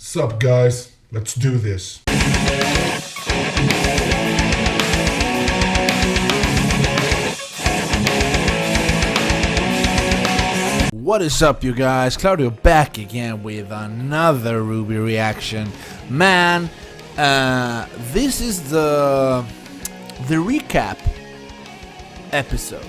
Sup guys, let's do this. What is up, you guys? Claudio back again with another RWBY reaction. Man, this is the recap episode.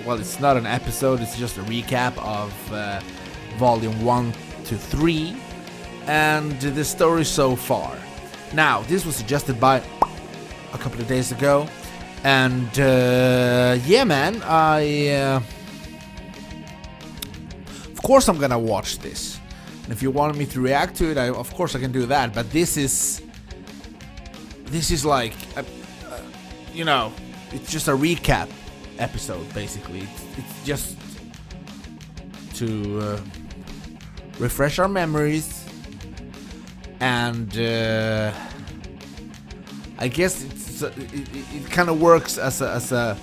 Well, it's not an episode, it's just a recap of volume 1 to 3 and the story so far. Now, this was suggested by a couple of days ago, and yeah, man, of course I'm gonna watch this. And if you want me to react to it, of course I can do that. But this is like, you know, it's just a recap episode basically. It's just to refresh our memories, and I guess it kind of works as a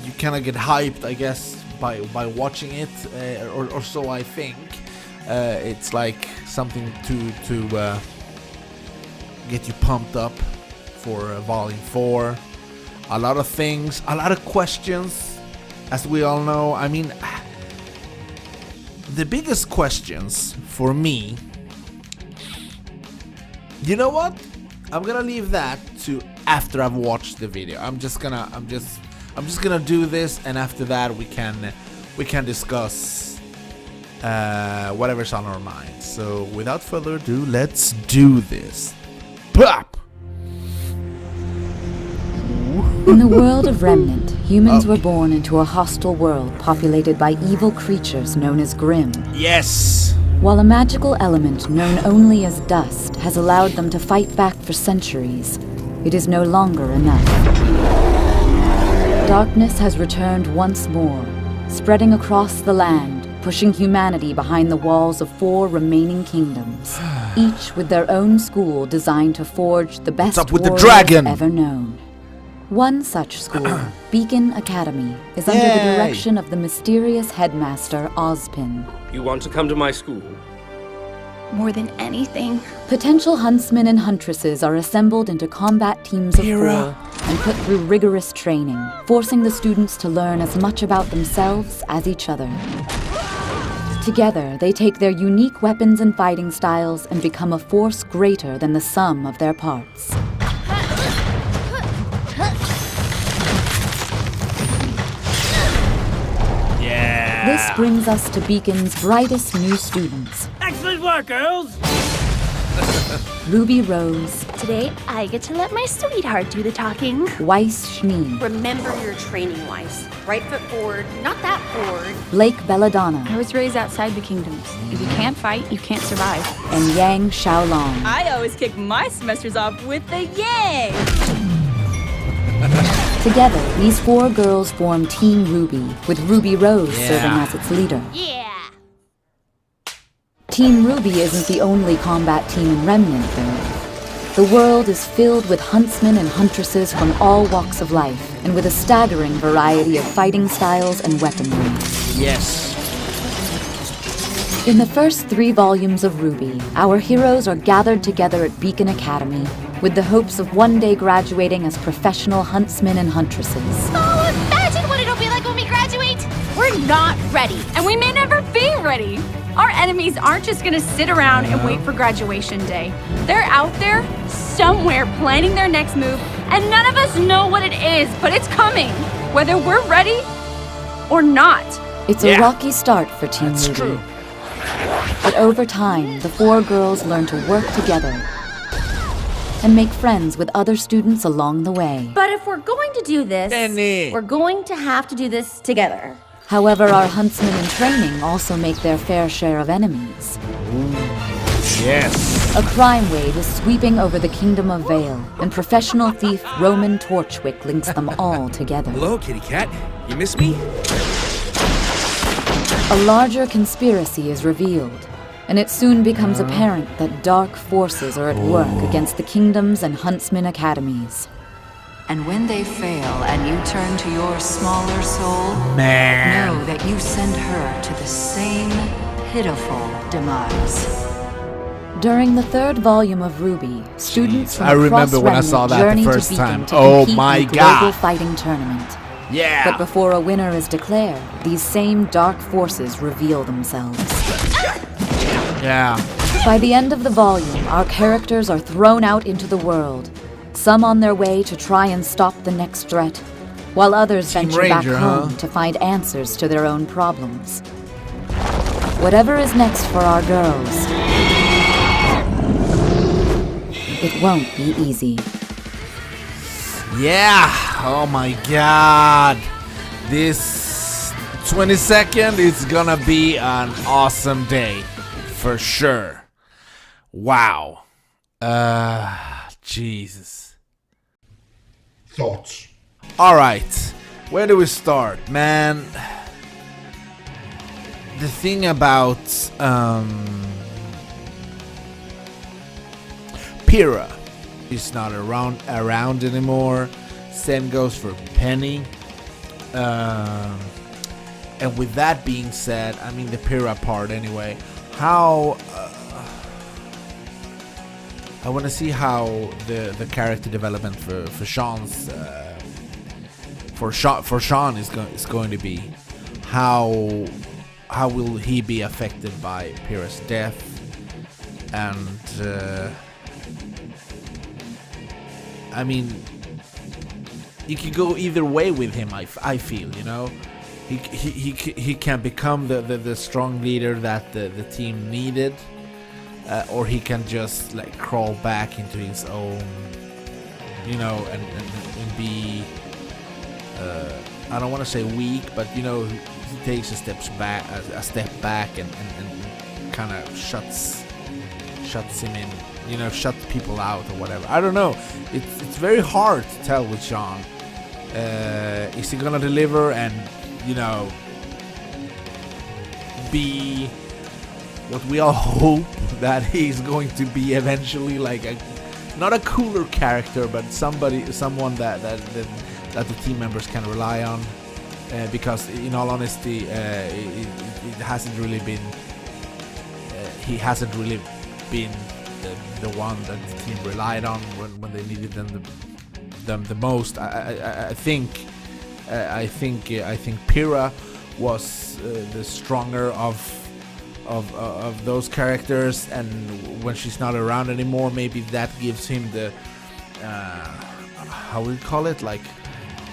you kind of get hyped, I guess, by watching it, or so I think. It's like something to get you pumped up for volume 4. A lot of things, a lot of questions, as we all know. I mean, the biggest questions for me, you know what? I'm gonna leave that to after I've watched the video. I'm just gonna do this, and after that we can discuss whatever's on our minds. So without further ado, let's do this. Pop! In the world of Remnant, humans were born into a hostile world populated by evil creatures known as Grimm. Yes! While a magical element known only as dust has allowed them to fight back for centuries, it is no longer enough. Darkness has returned once more, spreading across the land, pushing humanity behind the walls of 4 remaining kingdoms, each with their own school designed to forge the best warriors ever known. One such school, Beacon Academy, is under the direction of the mysterious headmaster Ozpin. You want to come to my school? More than anything. Potential huntsmen and huntresses are assembled into combat teams of 4 and put through rigorous training, forcing the students to learn as much about themselves as each other. Together, they take their unique weapons and fighting styles and become a force greater than the sum of their parts. This brings us to Beacon's brightest new students. Excellent work, girls! Ruby Rose. Today, I get to let my sweetheart do the talking. Weiss Schnee. Remember your training, Weiss. Right foot forward, not that forward. Blake Belladonna. I was raised outside the kingdoms. If you can't fight, you can't survive. And Yang Xiaolong. I always kick my semesters off with the yay! Together, these 4 girls form Team RWBY, with Ruby Rose serving as its leader. Yeah! Team RWBY isn't the only combat team in Remnant, though. The world is filled with huntsmen and huntresses from all walks of life, and with a staggering variety of fighting styles and weaponry. Yes. In the first 3 volumes of RWBY, our heroes are gathered together at Beacon Academy, with the hopes of one day graduating as professional huntsmen and huntresses. Oh, imagine what it'll be like when we graduate! We're not ready, and we may never be ready! Our enemies aren't just gonna sit around and wait for graduation day. They're out there, somewhere, planning their next move, and none of us know what it is, but it's coming, whether we're ready or not. It's a rocky start for Team RWBY. True. But over time, the 4 girls learn to work together and make friends with other students along the way. But if we're going to do this, Benny. we're going to have to do this together. However, our huntsmen in training also make their fair share of enemies. Yes. A crime wave is sweeping over the Kingdom of Vale, and professional thief Roman Torchwick links them all together. Hello, kitty cat. You miss me? A larger conspiracy is revealed, and it soon becomes apparent that dark forces are at work against the kingdoms and huntsman academies. And when they fail and you turn to your smaller soul, Man. know that you send her to the same pitiful demise. During the third volume of RWBY, students from I remember across when I saw Remnant that the journey first to Beacon time. to Oh compete my in a global God. fighting tournament. Yeah. But before a winner is declared, these same dark forces reveal themselves. Yeah. By the end of the volume, our characters are thrown out into the world, some on their way to try and stop the next threat, while others Team venture Ranger, back home huh? to find answers to their own problems. Whatever is next for our girls, it won't be easy. Yeah. Oh my God. This 22nd is gonna be an awesome day. For sure. Wow. Jesus. Thoughts? Alright. Where do we start, man? The thing about Pyrrha is not around anymore. Same goes for Penny. And with that being said, I mean the Pyrrha part anyway. How I want to see how the character development for Sean's for Sean is going to be. How will he be affected by Pyrrha's death? And I mean, you could go either way with him. I feel, you know, he can become the strong leader that the team needed, or he can just like crawl back into his own, you know, and be I don't want to say weak, but you know, he takes a step back and kind of shuts him in, you know, shut people out or whatever. I don't know. It's very hard to tell with Sean. Is he gonna deliver and, you know, be what we all hope that he's going to be eventually, like not a cooler character, but someone that the team members can rely on, because in all honesty, it hasn't really been. He hasn't really been the one that the team relied on when they needed them the most. I think Pyrrha was the stronger of those characters, and when she's not around anymore, maybe that gives him the how we call it, like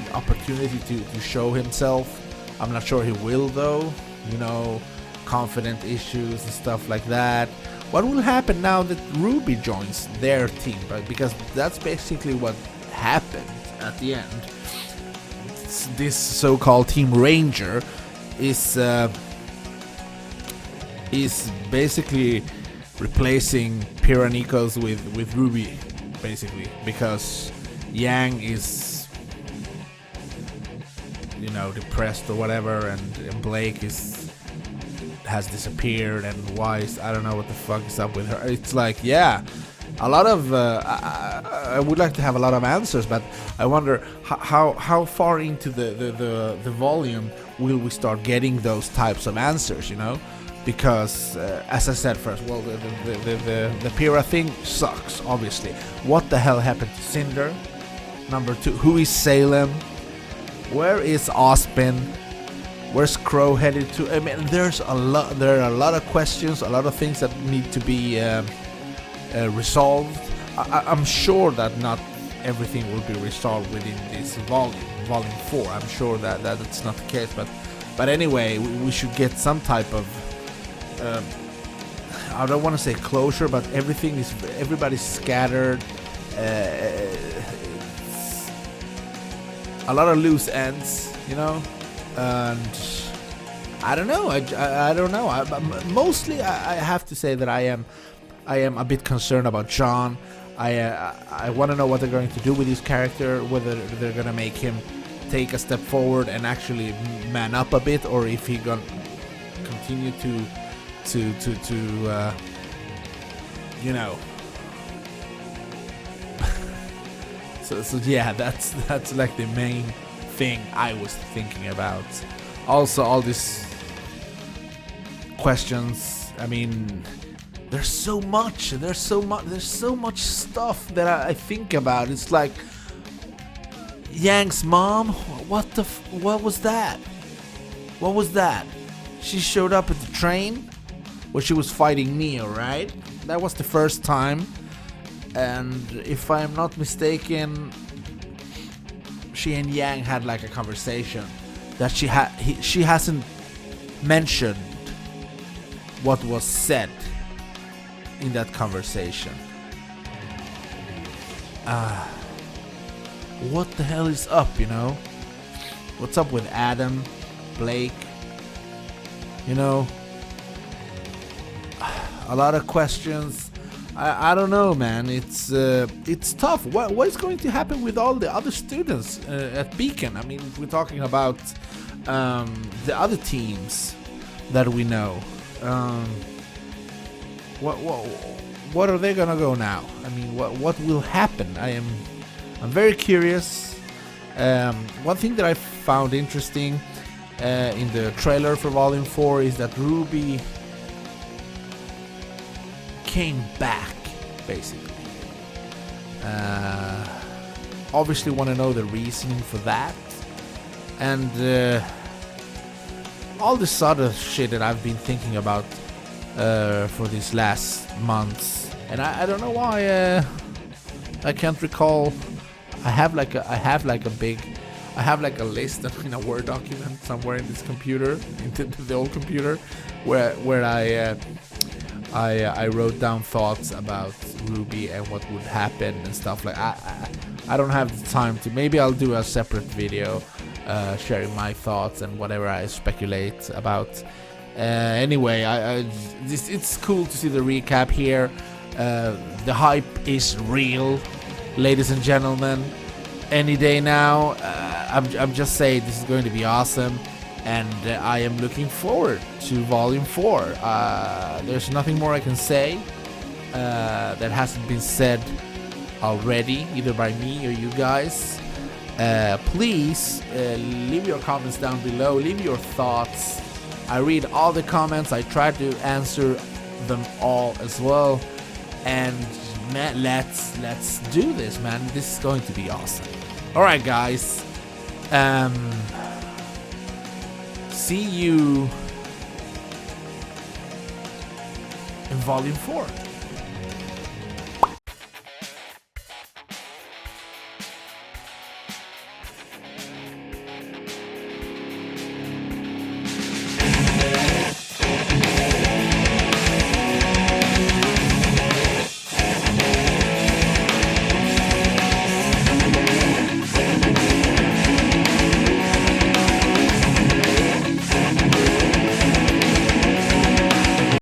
the opportunity to show himself. I'm not sure he will though, you know, confident issues and stuff like that. What will happen now that RWBY joins their team? Right? Because that's basically what happened at the end. This so-called Team Ranger is basically replacing Pyrrha Nikos with RWBY, basically, because Yang is, you know, depressed or whatever, and Blake has disappeared, and Wise, I don't know what the fuck is up with her. It's like, yeah, a lot of I would like to have a lot of answers, but I wonder how far into the volume will we start getting those types of answers, you know? Because as I said first, well, the Pyrrha thing sucks, obviously. What the hell happened to Cinder? Number 2, who is Salem? Where is Ospin? Where's Crow headed to? I mean, there are a lot of questions, a lot of things that need to be resolved. I'm sure that not everything will be resolved within this volume 4. I'm sure that that's not the case, but anyway, we should get some type of I don't want to say closure, but everybody's scattered. A lot of loose ends, you know. And I don't know. I don't know. Mostly, I have to say that I am a bit concerned about John. I want to know what they're going to do with his character. Whether they're gonna make him take a step forward and actually man up a bit, or if he gonna continue to you know. so yeah, that's like the main thing I was thinking about. Also, all these questions. I mean, there's so much stuff that I think about. It's like Yang's mom. What was that? What was that? She showed up at the train where she was fighting Neo, right? That was the first time. And if I am not mistaken, she and Yang had like a conversation that she hasn't mentioned what was said in that conversation. What the hell is up, you know? What's up with Adam, Blake? You know, a lot of questions. I don't know, man. It's tough. What is going to happen with all the other students at Beacon? I mean, we're talking about the other teams that we know. What are they gonna go now? I mean, what will happen? I'm very curious. One thing that I found interesting in the trailer for Volume 4 is that RWBY came back, basically. Obviously want to know the reasoning for that. And all this other shit that I've been thinking about for these last months. And I don't know why I can't recall. I have like a list in a Word document somewhere in this computer, in the old computer, where I wrote down thoughts about RWBY and what would happen and stuff like. I don't have the time to. Maybe I'll do a separate video sharing my thoughts and whatever I speculate about. Anyway, it's cool to see the recap here. The hype is real, ladies and gentlemen. Any day now. I'm just saying this is going to be awesome, and I am looking forward to Volume 4. There's nothing more I can say that hasn't been said already, either by me or you guys. Please leave your comments down below. Leave your thoughts. I read all the comments. I try to answer them all as well. And man, let's do this, man. This is going to be awesome. All right, guys. See you in Volume 4.